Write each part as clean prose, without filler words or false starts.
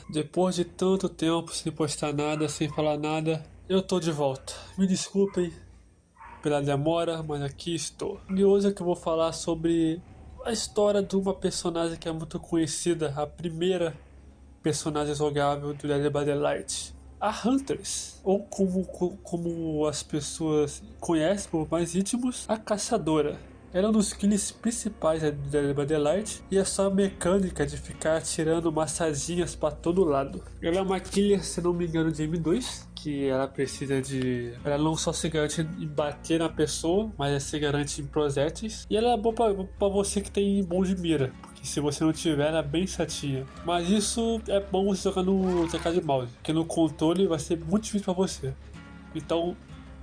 Depois de tanto tempo sem postar nada, sem falar nada, eu tô de volta. Me desculpem pela demora, mas aqui estou. E hoje é que eu vou falar sobre a história de uma personagem que é muito conhecida, a primeira personagem jogável do Dead by Daylight, a Huntress, ou como as pessoas conhecem por mais íntimos, a Caçadora. Ela é um dos kills principais do Dead by Daylight e a sua mecânica de ficar atirando massaginhas para todo lado. Ela é uma killer, se não me engano, de M2, que ela precisa de... Ela não só se garante em bater na pessoa, mas ela se garante em projéteis. E ela é boa pra você que tem bom de mira, porque se você não tiver, ela é bem chatinha. Mas isso é bom você jogar no teclado de mouse, porque no controle vai ser muito difícil pra você. Então,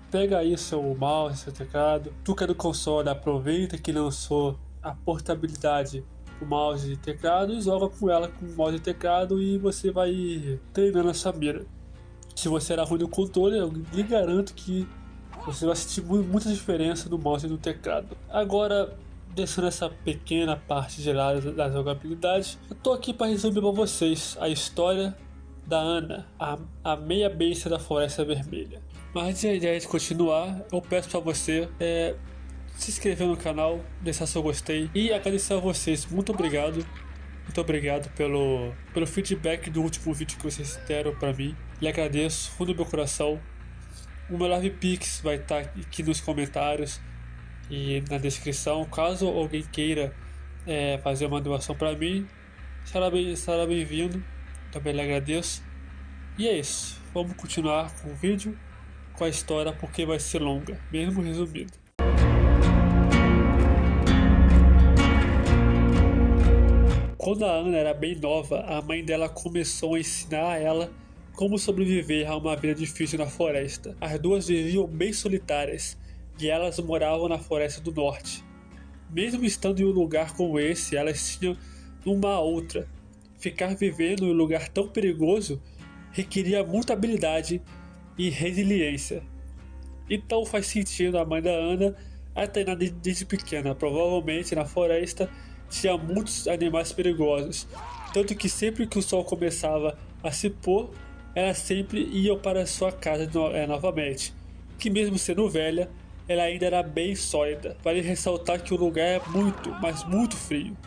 pega aí seu mouse, seu teclado. Tu que é do console, aproveita que lançou a portabilidade do mouse e teclado e joga com ela com o mouse e teclado e você vai treinando a sua mira. Se você era ruim no controle, eu lhe garanto que você vai sentir muita diferença no mouse e no teclado. Agora, deixando essa pequena parte geral da jogabilidade, eu tô aqui para resumir para vocês a história da Ana, a meia besta da Floresta Vermelha. Mas antes de a gente continuar, eu peço para você se inscrever no canal, deixar seu gostei e agradecer a vocês. Muito obrigado. Muito obrigado pelo feedback do último vídeo que vocês deram para mim. Lhe agradeço, fundo do meu coração. O meu Live Pix vai estar aqui nos comentários e na descrição. Caso alguém queira fazer uma doação para mim, estará bem-vindo. Também lhe agradeço. E é isso. Vamos continuar com o vídeo, com a história, porque vai ser longa, mesmo resumido. Quando a Ana era bem nova, a mãe dela começou a ensinar a ela como sobreviver a uma vida difícil na floresta. As duas viviam bem solitárias e elas moravam na Floresta do Norte. Mesmo estando em um lugar como esse, elas tinham uma outra. Ficar vivendo em um lugar tão perigoso requeria muita habilidade e resiliência. Então faz sentido a mãe da Ana a treinar desde pequena. Provavelmente na floresta tinha muitos animais perigosos, tanto que sempre que o sol começava a se pôr, ela sempre ia para sua casa novamente, que mesmo sendo velha, ela ainda era bem sólida. Vale ressaltar que o lugar é muito, mas muito frio,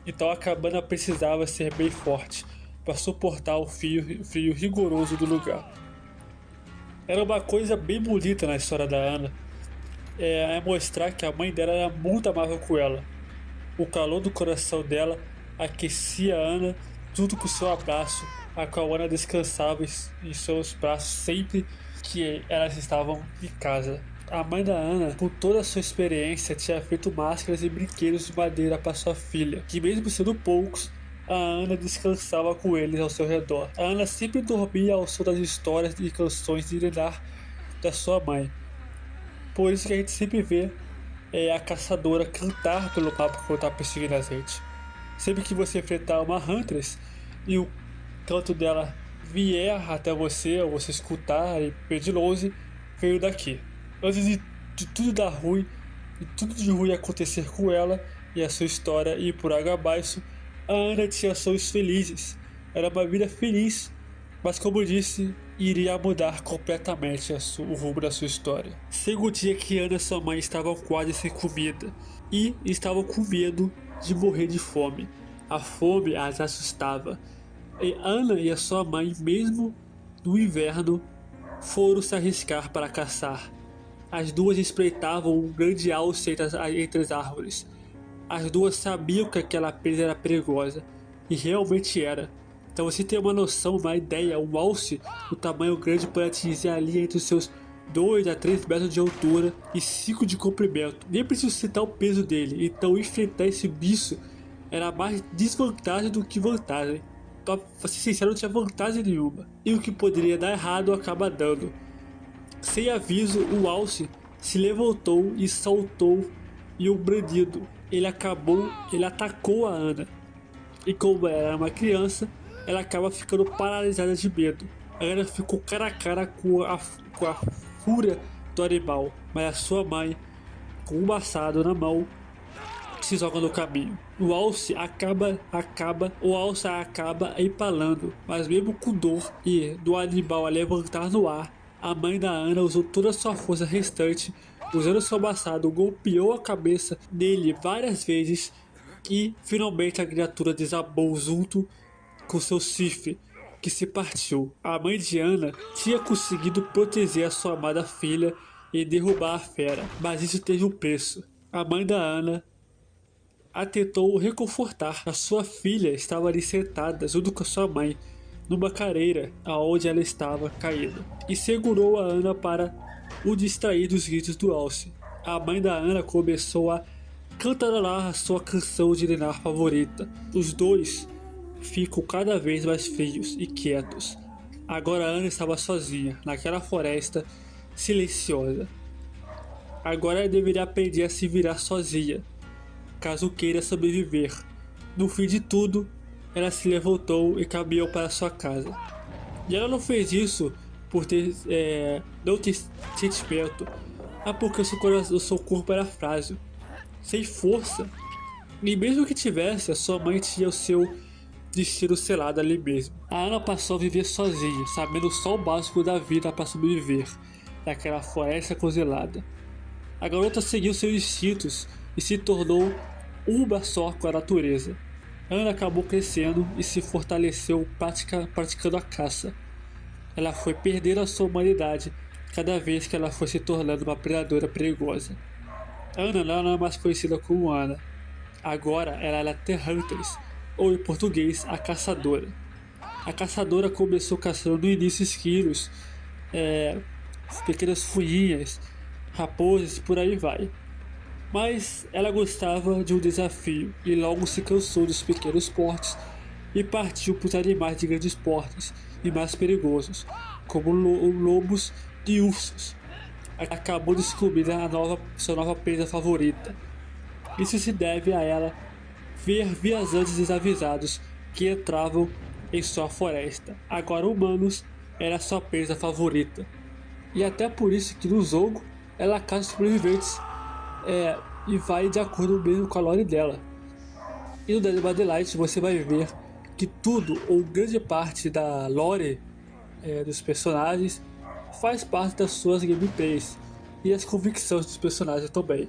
então a cabana precisava ser bem forte para suportar o frio rigoroso do lugar. Era uma coisa bem bonita na história da Ana, é mostrar que a mãe dela era muito amável com ela. O calor do coração dela aquecia a Ana junto com seu abraço, a qual Ana descansava em seus braços sempre que elas estavam em casa. A mãe da Ana, com toda a sua experiência, tinha feito máscaras e brinquedos de madeira para sua filha, que mesmo sendo poucos, a Ana descansava com eles ao seu redor. A Ana sempre dormia ao som das histórias e canções de ninar da sua mãe. Por isso que a gente sempre vê a caçadora cantar pelo mapa quando está perseguindo a gente. Sempre que você enfrentar uma Huntress e o canto dela vier até você, ou você escutar e ver de longe, veio daqui. Antes de tudo dar ruim, e tudo de ruim acontecer com ela e a sua história ir por água abaixo, a Ana tinha sonhos felizes. Era uma vida feliz, mas como eu disse, iria mudar completamente o rumo da sua história. Chega o dia que Ana e sua mãe estavam quase sem comida e estavam com medo de morrer de fome. A fome as assustava. E Ana e a sua mãe, mesmo no inverno, foram se arriscar para caçar. As duas espreitavam um grande alce entre as árvores. As duas sabiam que aquela presa era perigosa, e realmente era. Então você tem uma noção, uma ideia, um alce do tamanho grande pode atingir ali entre os seus 2 a 3 metros de altura e 5 de comprimento. Nem preciso citar o peso dele, então enfrentar esse bicho era mais desvantagem do que vantagem. Pra ser sincero, não tinha vantagem nenhuma. E o que poderia dar errado acaba dando. Sem aviso, o alce se levantou e saltou em um bandido. Ele atacou a Ana. E como ela era uma criança, ela acaba ficando paralisada de medo. A Ana ficou cara a cara com a fúria do animal, mas a sua mãe, com um machado na mão, se joga no caminho. O Alce acaba empalando, mas mesmo com dor e do animal a levantar no ar, a mãe da Ana usou toda a sua força restante, usando seu machado, golpeou a cabeça dele várias vezes e finalmente a criatura desabou junto com seu chifre, que se partiu. A mãe de Ana tinha conseguido proteger a sua amada filha e derrubar a fera, mas isso teve um preço. A mãe da Ana a tentou reconfortar. A sua filha estava ali sentada junto com a sua mãe, numa cadeira aonde ela estava caída, e segurou a Ana para o distrair dos gritos do Alce. A mãe da Ana começou a cantarolar a sua canção de ninar favorita. Os dois ficam cada vez mais frios e quietos. Agora Ana estava sozinha, naquela floresta silenciosa. Agora ela deveria aprender a se virar sozinha, caso queira sobreviver. No fim de tudo, ela se levantou e caminhou para sua casa. E ela não fez isso por não ter sentimento, mas porque o seu corpo era frágil, sem força. E mesmo que tivesse, a sua mãe tinha o seu destino selado ali mesmo. A Ana passou a viver sozinha, sabendo só o básico da vida para sobreviver naquela floresta congelada. A garota seguiu seus instintos e se tornou uma só com a natureza. Ana acabou crescendo e se fortaleceu praticando a caça. Ela foi perdendo a sua humanidade cada vez que ela foi se tornando uma predadora perigosa. Ana não é mais conhecida como Ana. Agora ela era The Hunters, ou em português, a caçadora. A caçadora começou caçando no início esquilos, pequenas fuinhas, raposas e por aí vai. Mas ela gostava de um desafio e logo se cansou dos pequenos portes e partiu para os animais de grandes portes e mais perigosos, como lobos e ursos. Acabou descobrindo sua nova presa favorita. Isso se deve a ela ver viajantes desavisados que entravam em sua floresta. Agora humanos era sua presa favorita. E até por isso que no jogo ela caça sobreviventes e vai de acordo mesmo com a lore dela. E no Dead by Daylight você vai ver que tudo ou grande parte da lore dos personagens faz parte das suas gameplays e as convicções dos personagens também.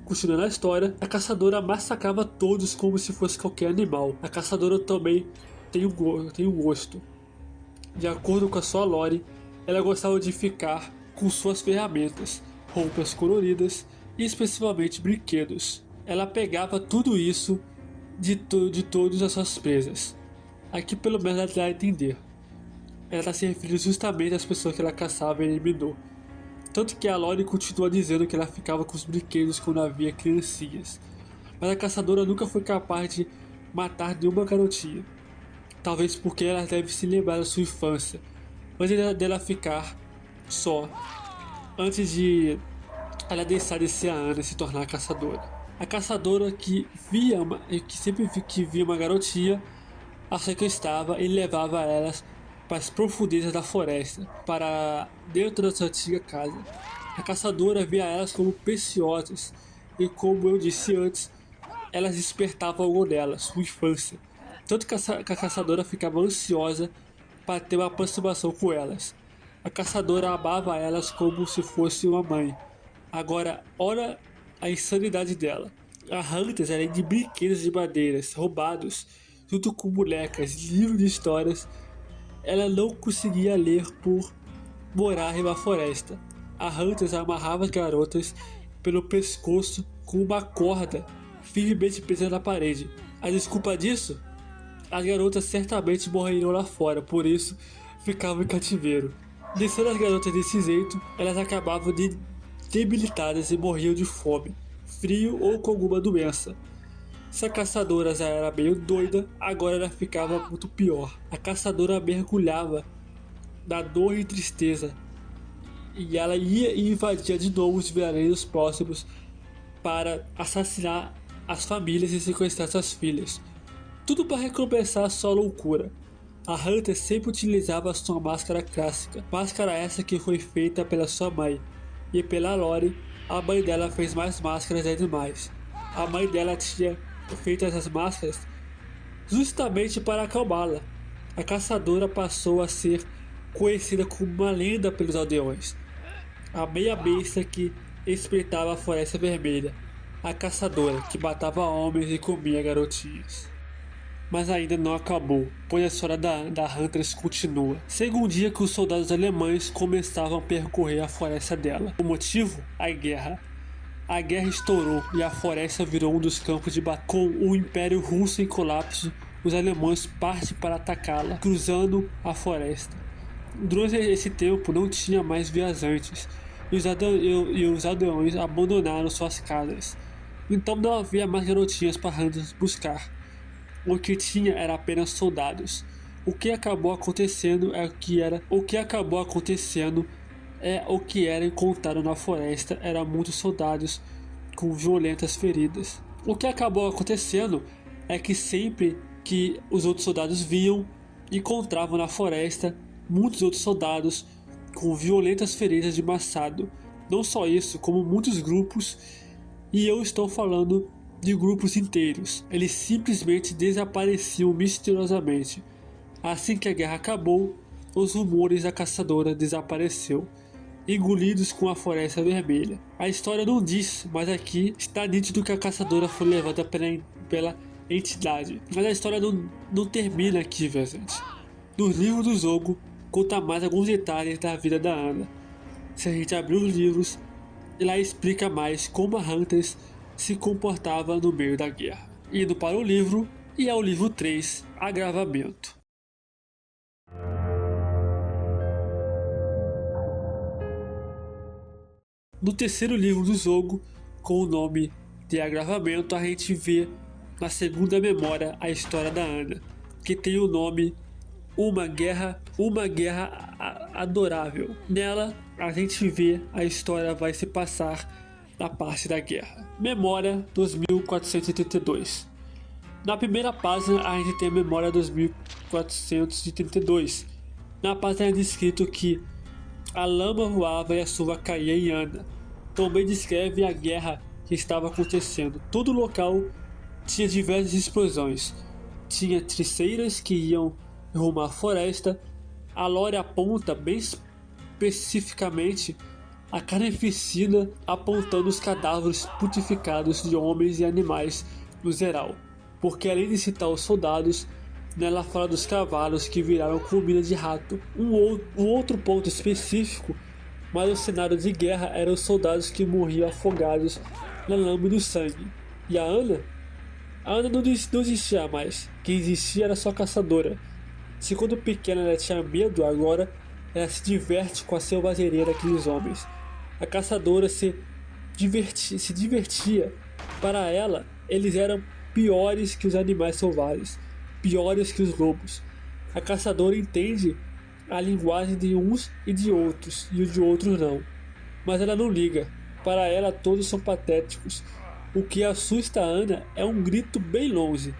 Continuando a história, a caçadora massacrava todos como se fosse qualquer animal. A caçadora também tem um gosto. De acordo com a sua lore, ela gostava de ficar com suas ferramentas, roupas coloridas e especialmente brinquedos. Ela pegava tudo isso de todas as suas presas. Aqui pelo menos ela dá a entender. Ela está se referindo justamente às pessoas que ela caçava e eliminou. Tanto que a lore continua dizendo que ela ficava com os brinquedos quando havia criancinhas. Mas a caçadora nunca foi capaz de matar nenhuma garotinha. Talvez porque ela deve se lembrar da sua infância, antes dela ficar só, antes de ela deixar de ser a Ana e se tornar a caçadora. A caçadora que sempre via uma garotinha, a sequestrava e levava elas para as profundezas da floresta, para dentro da sua antiga casa. A caçadora via elas como preciosas e, como eu disse antes, elas despertavam algo nela, sua infância. Tanto que a caçadora ficava ansiosa para ter uma aproximação com elas. A caçadora amava elas como se fosse uma mãe. Agora, olha a insanidade dela. A Hunters, além de brinquedos de madeiras roubados, junto com bonecas, livros de histórias, ela não conseguia ler por morar em uma floresta. A Hunters amarrava as garotas pelo pescoço com uma corda firmemente presa na parede. A desculpa disso? As garotas certamente morreriam lá fora, por isso ficavam em cativeiro. Deixando as garotas desse jeito, elas acabavam debilitadas e morriam de fome, frio ou com alguma doença. Se a caçadora já era meio doida, agora ela ficava muito pior. A caçadora mergulhava na dor e tristeza, e ela ia e invadia de novo os vilarejos próximos para assassinar as famílias e sequestrar suas filhas. Tudo para recompensar a sua loucura. A Hunter sempre utilizava a sua máscara clássica, máscara essa que foi feita pela sua mãe, e pela lore, a mãe dela fez mais máscaras de animais. A mãe dela tinha feito essas máscaras justamente para acalmá-la. A caçadora passou a ser conhecida como uma lenda pelos aldeões. A meia besta que espreitava a Floresta Vermelha. A caçadora que matava homens e comia garotinhas. Mas ainda não acabou, pois a história da Huntress continua. Chega um dia que os soldados alemães começavam a percorrer a floresta dela. O motivo? A guerra. A guerra estourou e a floresta virou um dos campos de batalha. Com o Império Russo em colapso, os alemães partem para atacá-la, cruzando a floresta. Durante esse tempo não tinha mais viajantes e os aldeões abandonaram suas casas. Então não havia mais garotinhas para Huntress buscar. O que tinha era apenas soldados. O que acabou acontecendo é o que era encontrado na floresta. Eram muitos soldados com violentas feridas. O que acabou acontecendo é que sempre que os outros soldados viam, encontravam na floresta muitos outros soldados com violentas feridas de machado. Não só isso, como muitos grupos, e eu estou falando de grupos inteiros. Eles simplesmente desapareciam misteriosamente. Assim que a guerra acabou, os rumores da caçadora desapareceu, engolidos com a Floresta Vermelha. A história não diz, mas aqui está nítido que a caçadora foi levada pela entidade. Mas a história não termina aqui, viajante. No livro do jogo, conta mais alguns detalhes da vida da Ana. Se a gente abrir os livros, ela explica mais como a Huntress se comportava no meio da guerra. Indo para o livro, e é o livro 3, Agravamento. No terceiro livro do jogo, com o nome de Agravamento, a gente vê na segunda memória a história da Ana, que tem o nome Uma Guerra Adorável. Nela, a gente vê a história vai se passar na parte da guerra. Memória 2432. Na primeira página a gente tem a memória 2432. Na página é descrito que a lama voava e a chuva caía em Ana. Também descreve a guerra que estava acontecendo. Todo o local tinha diversas explosões. Tinha triceiras que iam rumo à floresta. A lore aponta bem especificamente a carnificina, apontando os cadáveres putrefados de homens e animais no geral, porque além de citar os soldados, nela fala dos cavalos que viraram comida de rato. Um outro ponto específico, mas o cenário de guerra eram os soldados que morriam afogados na lama do sangue. E a Ana não existia mais, quem existia era só a caçadora. Se quando pequena ela tinha medo, agora ela se diverte com a selvageria daqueles homens. A caçadora se divertia. Para ela, eles eram piores que os animais selvagens, piores que os lobos. A caçadora entende a linguagem de uns e de outros, e os de outros não. Mas ela não liga. Para ela, todos são patéticos. O que assusta a Ana é um grito bem longe.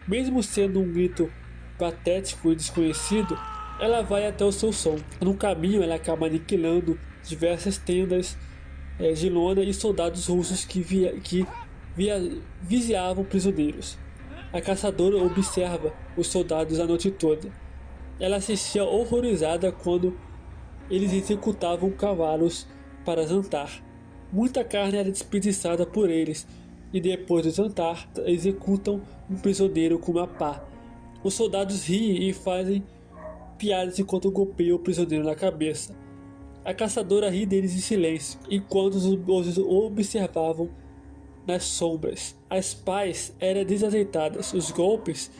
Mesmo sendo um grito patético e desconhecido, ela vai até o seu som. No caminho, ela acaba aniquilando diversas tendas de lona e soldados russos que vigiavam prisioneiros. A caçadora observa os soldados a noite toda. Ela assistia horrorizada quando eles executavam cavalos para jantar. Muita carne era desperdiçada por eles, e depois do jantar executam um prisioneiro com uma pá. Os soldados riem e fazem piadas enquanto golpeiam o prisioneiro na cabeça. A caçadora ri deles em silêncio, enquanto os observavam nas sombras. As pás eram desajeitadas, os golpes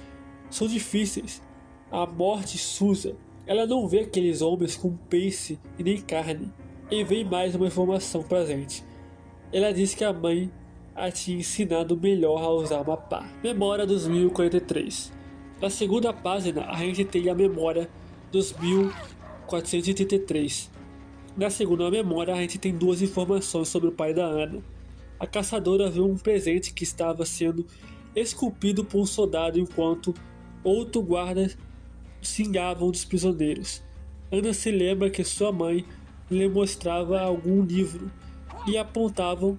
são difíceis. A morte suja. Ela não vê aqueles homens com peixe e nem carne. E vem mais uma informação pra gente. Ela diz que a mãe a tinha ensinado melhor a usar uma pá. Memória dos 1043. Na segunda página a gente tem a memória dos 1433. Na segunda memória, a gente tem duas informações sobre o pai da Ana. A caçadora viu um presente que estava sendo esculpido por um soldado enquanto outro guarda xingavam dos prisioneiros. Ana se lembra que sua mãe lhe mostrava algum livro e apontavam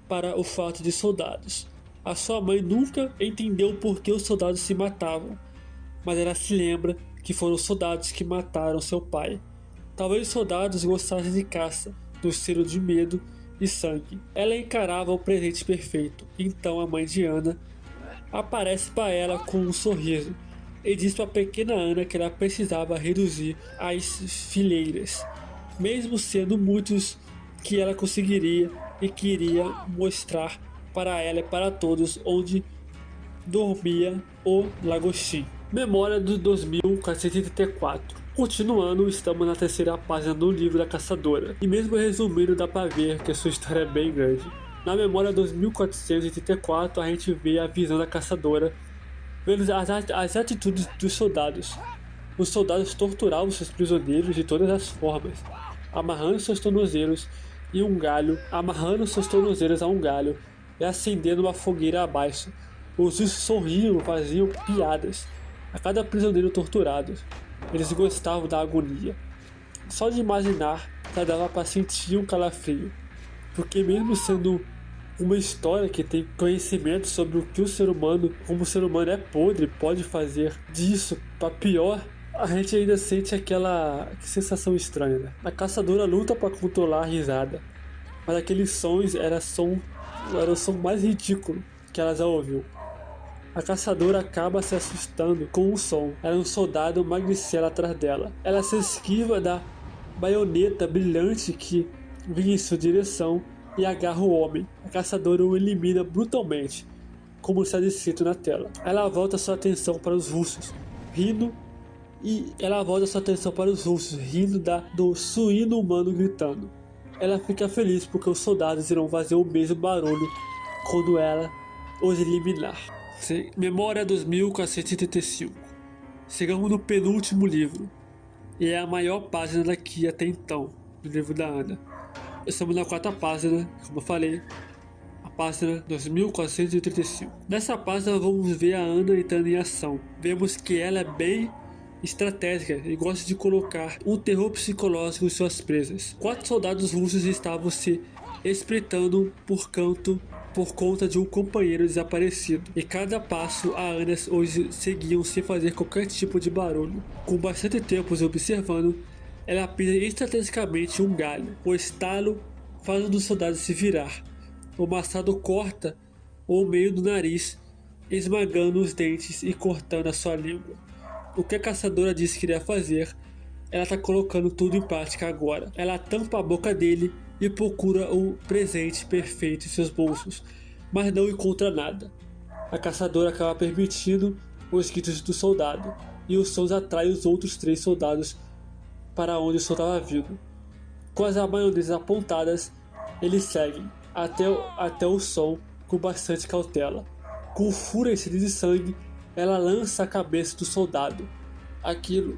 para o fato de soldados. A sua mãe nunca entendeu por que os soldados se matavam, mas ela se lembra que foram os soldados que mataram seu pai. Talvez os soldados gostassem de caça, do cheiro de medo e sangue. Ela encarava o presente perfeito. Então a mãe de Ana aparece para ela com um sorriso e diz para a pequena Ana que ela precisava reduzir as fileiras, mesmo sendo muitos, que ela conseguiria e queria mostrar para ela e para todos onde dormia o lagostim. Memória do 2484. Continuando, estamos na terceira página do livro da Caçadora, e mesmo resumindo dá para ver que a sua história é bem grande. Na memória 2484 a gente vê a visão da Caçadora, vendo as atitudes dos soldados. Os soldados torturavam seus prisioneiros de todas as formas, amarrando seus tornozelos a um galho e acendendo uma fogueira abaixo. Os russos sorriam, faziam piadas a cada prisioneiro torturado. Eles gostavam da agonia. Só de imaginar já dava para sentir um calafrio, porque mesmo sendo uma história que tem conhecimento sobre o que o ser humano, como o ser humano é podre, pode fazer disso para pior, a gente ainda sente aquela sensação estranha, né? A caçadora luta para controlar a risada, mas aqueles sons era o som mais ridículo que ela já ouviu. A caçadora acaba se assustando com o som. Era um soldado magricela atrás dela. Ela se esquiva da baioneta brilhante que vinha em sua direção e agarra o homem. A caçadora o elimina brutalmente, como está descrito na tela. Ela volta sua atenção para os russos, rindo do suíno humano gritando. Ela fica feliz porque os soldados irão fazer o mesmo barulho quando ela os eliminar. Memória 2485. Chegamos no penúltimo livro, e é a maior página daqui até então, do livro da Ana. Estamos na quarta página, como eu falei, a página 2435. Nessa página vamos ver a Ana entrando em ação. Vemos que ela é bem estratégica e gosta de colocar um terror psicológico em suas presas. 4 soldados russos estavam se espreitando por conta de um companheiro desaparecido, e cada passo a Ana hoje seguiam sem fazer qualquer tipo de barulho. Com bastante tempo os observando, ela pisa estrategicamente um galho. O estalo faz um dos soldados se virar. O machado corta o meio do nariz, esmagando os dentes e cortando a sua língua. O que a caçadora disse que iria fazer, ela está colocando tudo em prática agora. Ela tampa a boca dele e procura o presente perfeito em seus bolsos, mas não encontra nada. A caçadora acaba permitindo os gritos do soldado, e os sons atraem os outros 3 soldados para onde o som estava vindo. Com as baionetas apontadas, eles seguem até o som com bastante cautela. Com fúria e sede de sangue, ela lança a cabeça do soldado. Aquilo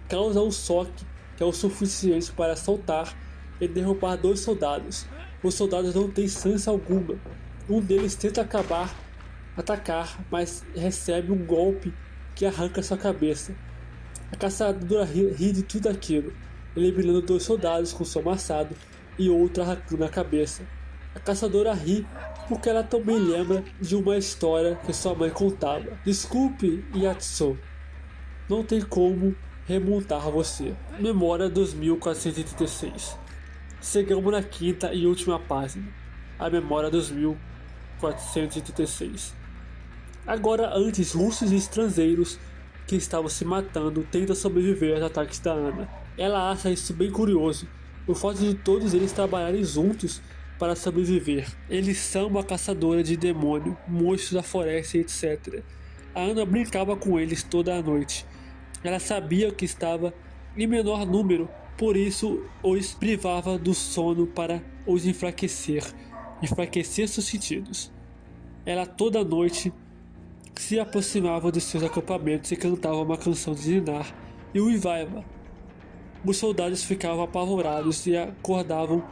causa um choque que é o suficiente para soltar e derrubar 2 soldados. Os soldados não têm chance alguma. Um deles tenta atacar, mas recebe um golpe que arranca sua cabeça. A caçadora ri de tudo aquilo, eliminando 2 soldados com seu machado e outro arrancando a cabeça. A caçadora ri porque ela também lembra de uma história que sua mãe contava. Desculpe, Yatsu, não tem como remontar você. Memória 2436. Chegamos na quinta e última página, a memória 2436. Agora, antes, russos e estrangeiros que estavam se matando tentam sobreviver aos ataques da Ana. Ela acha isso bem curioso, o fato de todos eles trabalharem juntos para sobreviver. Eles são uma caçadora de demônio, monstros da floresta, etc. A Ana brincava com eles toda a noite. Ela sabia que estava em menor número, por isso os privava do sono para os enfraquecer seus sentidos. Ela toda noite se aproximava de seus acampamentos e cantava uma canção de ninar e uivava. Os soldados ficavam apavorados e acordavam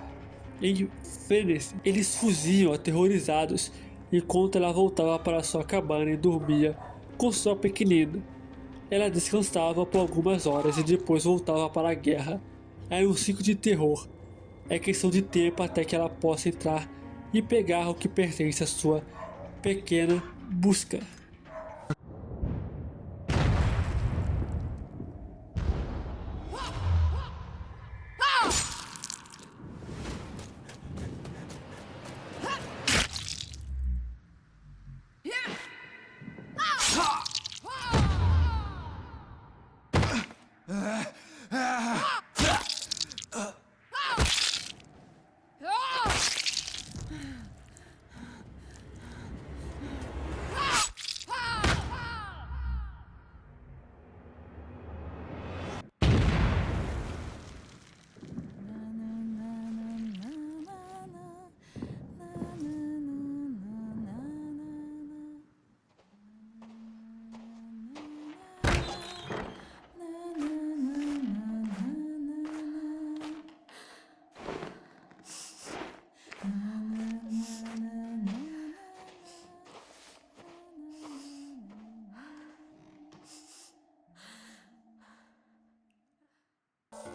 em frenesi. Eles fugiam aterrorizados enquanto ela voltava para sua cabana e dormia com sua pequenina. Ela descansava por algumas horas e depois voltava para a guerra. Era um ciclo de terror. É questão de tempo até que ela possa entrar e pegar o que pertence à sua pequena busca.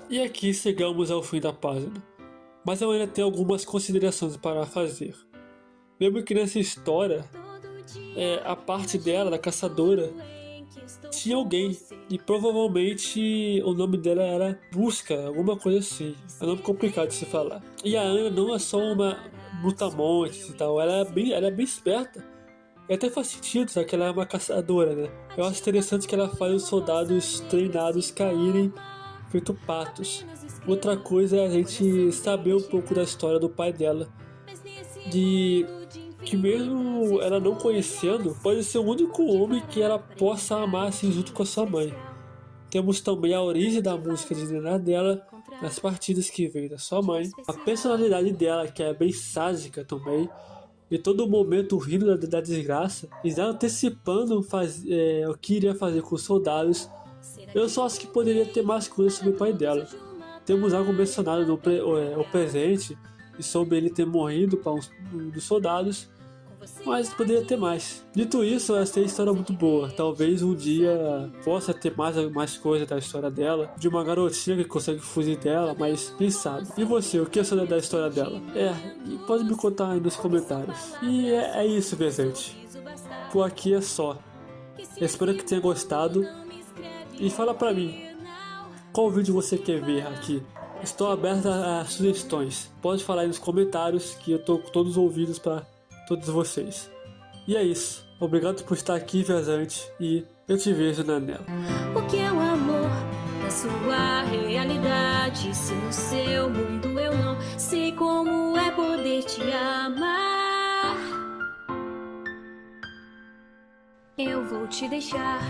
E aqui chegamos ao fim da página, mas eu ainda tenho algumas considerações para fazer. Lembro que nessa história, a parte dela, da caçadora, tinha alguém, e provavelmente o nome dela era Busca, alguma coisa assim. É um nome complicado de se falar. E a Ana não é só uma brutamonte e tal, ela é bem esperta. E até faz sentido, já que ela é uma caçadora, né? Eu acho interessante que ela faz os soldados treinados caírem feito patos. Outra coisa é a gente saber um pouco da história do pai dela, de que mesmo ela não conhecendo, pode ser o único homem que ela possa amar assim junto com a sua mãe. Temos também a origem da música de Niná dela, nas partidas que veio da sua mãe, a personalidade dela que é bem sádica também, e todo momento rindo da desgraça, e já antecipando o que iria fazer com os soldados. Eu só acho que poderia ter mais coisas sobre o pai dela. Temos algo mencionado no presente, e sobre ele ter morrido para um dos soldados, mas poderia ter mais. Dito isso, essa é uma história muito boa. Talvez um dia possa ter mais coisa da história dela, de uma garotinha que consegue fugir dela, mas quem sabe. E você, o que você da história dela? E pode me contar aí nos comentários. E é isso, minha gente. Por aqui é só. Eu espero que tenha gostado. E fala pra mim, qual vídeo você quer ver aqui? Estou aberto a sugestões. Pode falar aí nos comentários que eu tô com todos os ouvidos para todos vocês. E é isso. Obrigado por estar aqui, viajante, e eu te vejo na Nela. O que é o amor na sua realidade? Se no seu mundo eu não sei como é poder te amar, eu vou te deixar